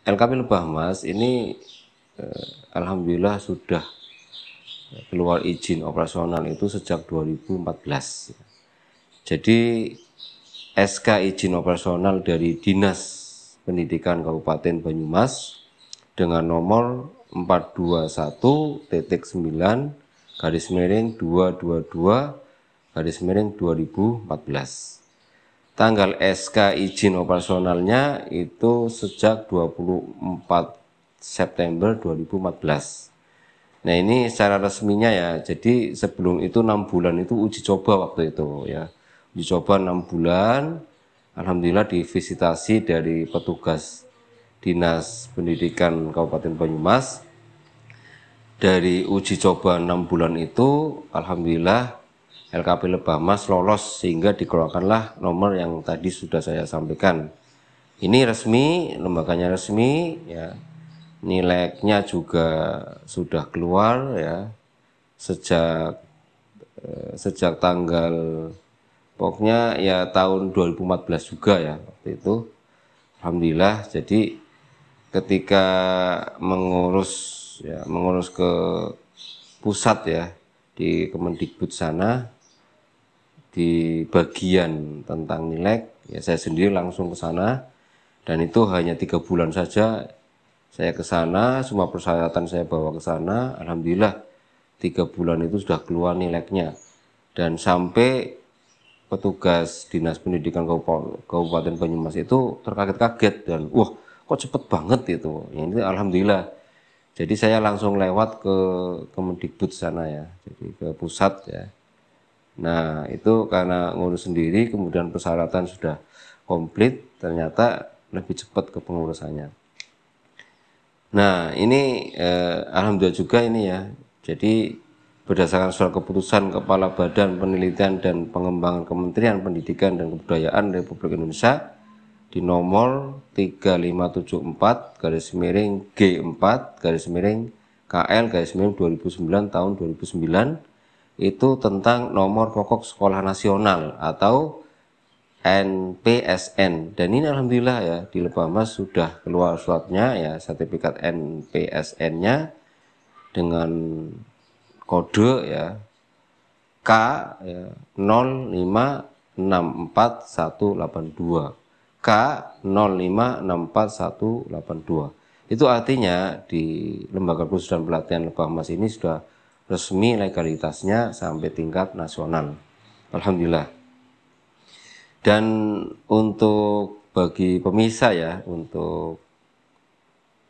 LKP Lebah Mas ini alhamdulillah sudah keluar izin operasional itu sejak 2014. Jadi SK izin operasional dari Dinas Pendidikan Kabupaten Banyumas dengan nomor 421-222-2014. Tanggal SK izin operasionalnya itu sejak 24 September 2014. Nah ini secara resminya ya, jadi sebelum itu 6 bulan itu uji coba waktu itu ya. Uji coba 6 bulan, alhamdulillah divisitasi dari petugas Dinas Pendidikan Kabupaten Banyumas. Dari uji coba 6 bulan itu, alhamdulillah LKP Lebah Mas lolos sehingga dikeluarkanlah nomor yang tadi sudah saya sampaikan. Ini resmi, lembaganya resmi ya. Nilainya juga sudah keluar ya. Sejak tanggal pokoknya ya tahun 2014 juga ya waktu itu. Alhamdulillah, jadi ketika mengurus ke pusat ya di Kemendikbud sana, di bagian tentang nilai ya saya sendiri langsung ke sana, dan itu hanya 3 bulan saja saya ke sana, semua persyaratan saya bawa ke sana. Alhamdulillah 3 bulan itu sudah keluar nilainya, dan sampai petugas Dinas Pendidikan Kabupaten Banyumas itu terkaget-kaget dan wah kok cepet banget itu. Ya, ini alhamdulillah. Jadi saya langsung lewat ke Kemendikbud sana ya, jadi ke pusat ya. Nah itu karena ngurus sendiri, kemudian persyaratan sudah komplit, ternyata lebih cepat ke pengurusannya. Nah ini alhamdulillah juga ini ya. Jadi berdasarkan surat keputusan Kepala Badan Penelitian dan Pengembangan Kementerian Pendidikan dan Kebudayaan Republik Indonesia di nomor 3574-G4-KL-2009 tahun 2009 itu tentang nomor pokok sekolah nasional atau NPSN. Dan ini alhamdulillah ya di Lebah Mas sudah keluar suratnya ya, sertifikat NPSN-nya dengan kode ya K ya, 0564182. K 0564182. Itu artinya di Lembaga Kursus dan Pelatihan Lebah Mas ini sudah resmi legalitasnya sampai tingkat nasional. Alhamdulillah. Dan untuk bagi pemirsa ya, untuk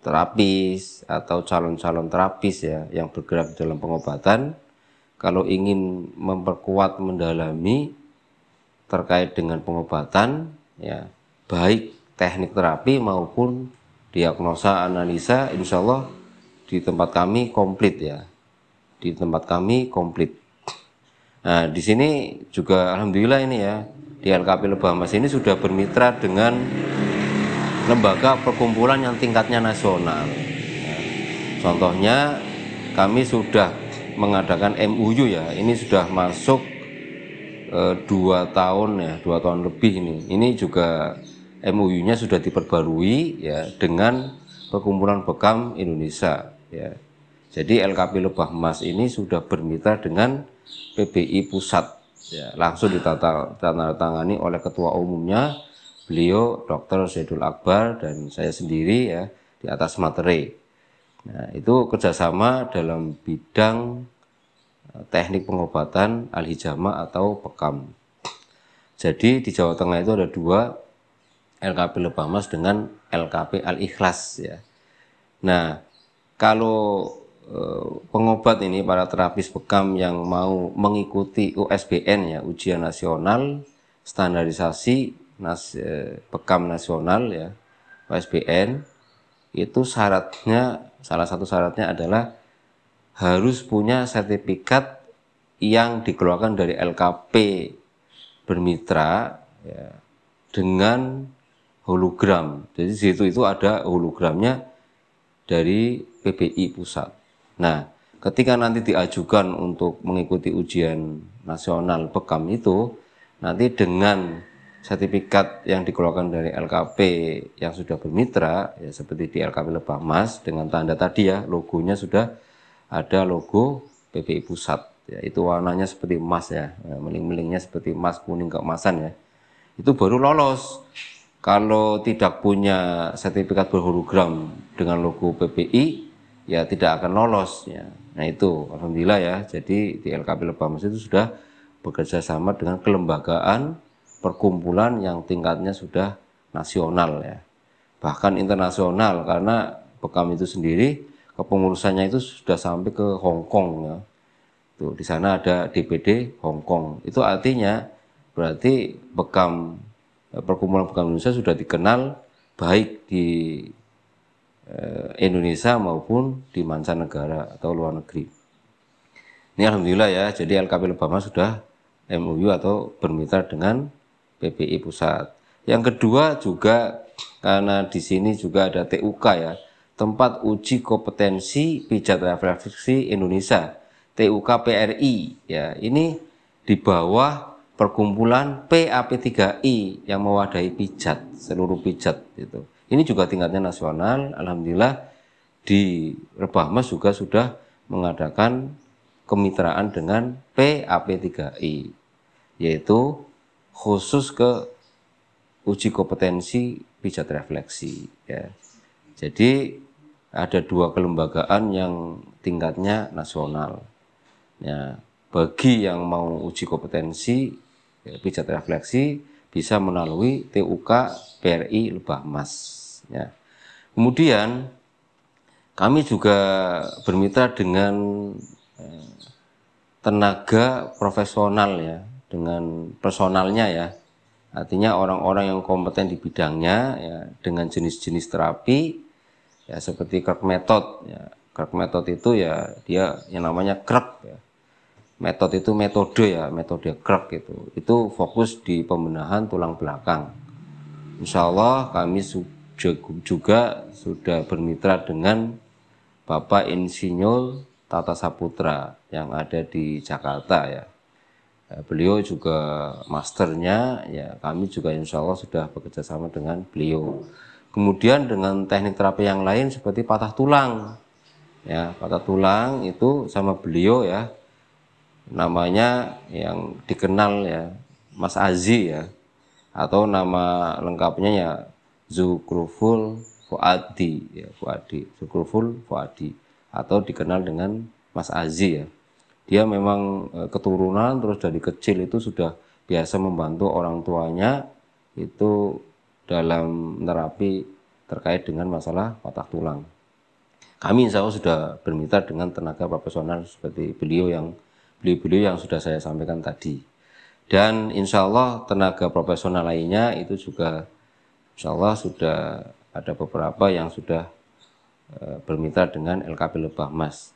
terapis atau calon-calon terapis ya yang bergerak dalam pengobatan, kalau ingin memperkuat, mendalami terkait dengan pengobatan ya, baik teknik terapi maupun diagnosa analisa, insya Allah di tempat kami komplit ya, di tempat kami komplit. Nah di sini juga alhamdulillah ini ya, di LKP Lebah Mas ini sudah bermitra dengan lembaga perkumpulan yang tingkatnya nasional. Contohnya kami sudah mengadakan MUU ya, ini sudah masuk 2 tahun ya, 2 tahun lebih ini. Ini juga MUU-nya sudah diperbarui ya dengan Perkumpulan Bekam Indonesia ya. Jadi LKP Lebah Mas ini sudah bermitra dengan PBI Pusat ya, langsung ditandatangani oleh ketua umumnya beliau Dr. Zaidul Akbar dan saya sendiri ya di atas materi. Nah, itu kerjasama dalam bidang teknik pengobatan Al-Hijamah atau Bekam. Jadi di Jawa Tengah itu ada 2, LKP Lebah Mas dengan LKP Al-Ikhlas ya. Nah, kalau pengobat ini, para terapis Bekam yang mau mengikuti USBN ya, ujian nasional standarisasi Bekam nasional ya, USBN, itu syaratnya, salah satu syaratnya adalah harus punya sertifikat yang dikeluarkan dari LKP bermitra ya, dengan hologram. Jadi di situ itu ada hologramnya dari PBI Pusat. Nah, ketika nanti diajukan untuk mengikuti ujian nasional Bekam itu, nanti dengan sertifikat yang dikeluarkan dari LKP yang sudah bermitra, ya seperti di LKP Lebah Mas dengan tanda tadi ya, logonya sudah ada logo PPI Pusat. Ya, itu warnanya seperti emas ya, meling-melingnya seperti emas, kuning keemasan ya. Itu baru lolos. Kalau tidak punya sertifikat berhologram dengan logo PPI, ya tidak akan lolos ya. Nah itu, alhamdulillah ya. Jadi di LKP Lebah Mas itu sudah bekerja sama dengan kelembagaan perkumpulan yang tingkatnya sudah nasional ya, bahkan internasional, karena Bekam itu sendiri kepengurusannya itu sudah sampai ke Hong Kong ya. Tuh, di sana ada DPD Hong Kong. Itu artinya berarti Bekam, perkumpulan Bekam Indonesia sudah dikenal baik di Indonesia maupun di mancanegara atau luar negeri. Ini alhamdulillah ya. Jadi LKP Lebah Mas sudah MOU atau bermitra dengan PPI Pusat. Yang kedua juga karena di sini juga ada TUK ya, tempat uji kompetensi pijat refleksi Indonesia, TUK PRI ya. Ini di bawah perkumpulan PAP3I yang mewadahi pijat, seluruh pijat itu. Ini juga tingkatnya nasional. Alhamdulillah di Lebah Mas juga sudah mengadakan kemitraan dengan PAP3I, yaitu khusus ke uji kompetensi pijat refleksi ya. Jadi ada dua kelembagaan yang tingkatnya nasional ya. Bagi yang mau uji kompetensi ya, pijat refleksi bisa melalui TUK PRI Lebah Mas ya. Kemudian kami juga bermitra dengan tenaga profesional ya, dengan personalnya ya, artinya orang-orang yang kompeten di bidangnya ya, dengan jenis-jenis terapi ya, seperti Krek Method ya. Krek Method itu ya dia yang namanya Krek ya. Metode itu metode ya, metode Krek itu fokus di pembenahan tulang belakang. Insya Allah kami juga sudah bermitra dengan Bapak Insinyur Tata Saputra yang ada di Jakarta ya. Beliau juga masternya ya, kami juga insya Allah sudah bekerja sama dengan beliau. Kemudian dengan teknik terapi yang lain seperti patah tulang ya, patah tulang itu sama beliau ya, namanya yang dikenal ya Mas Azi ya, atau nama lengkapnya ya Zukruful Fuadi ya, Zukruful Fuadi, atau dikenal dengan Mas Azi ya. Dia memang keturunan, terus dari kecil itu sudah biasa membantu orang tuanya itu dalam terapi terkait dengan masalah patah tulang. Kami insya Allah sudah bermitra dengan tenaga profesional seperti beliau yang sudah saya sampaikan tadi. Dan insya Allah tenaga profesional lainnya itu juga insya Allah sudah ada beberapa yang sudah bermitra dengan LKP Lebah Mas.